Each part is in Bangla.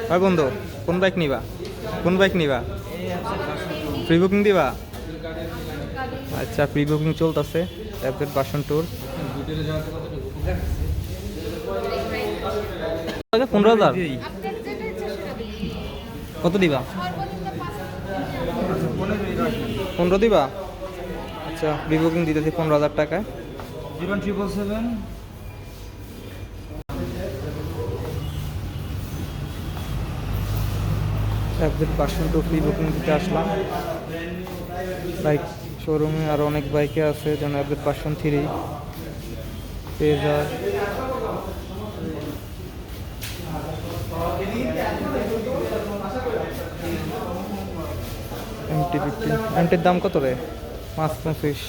হয় বন্ধু, কোন বাইক নিবা? কোন বাইক নিবা? প্রি বুকিং দিবা? আচ্ছা, প্রি বুকিং চলতেছে অ্যাপডেট ভার্সন টুর। 15,000 কত দিবা? 15 দিবা? আচ্ছা, প্রি বুকিং দিতেছি 15,000 টাকায়। 07777 update version two pre booking দিতে আসলাম। বাইক শোরুমে আরও অনেক বাইকে আছে, যেমন অ্যাপডেট ভার্সন 3, পেজার, MT-15। MT-র দাম কত রে? 525।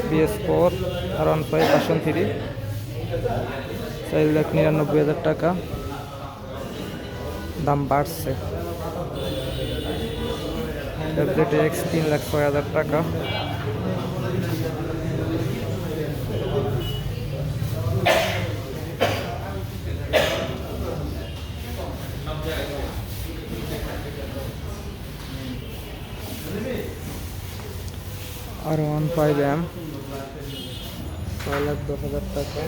BS4 R15 ভার্সন 3, 4,99,000 টাকা দাম বাড়ছে। ট্যাবলেট X 3,06,000 টাকা। R15M 6,10,000 টাকা।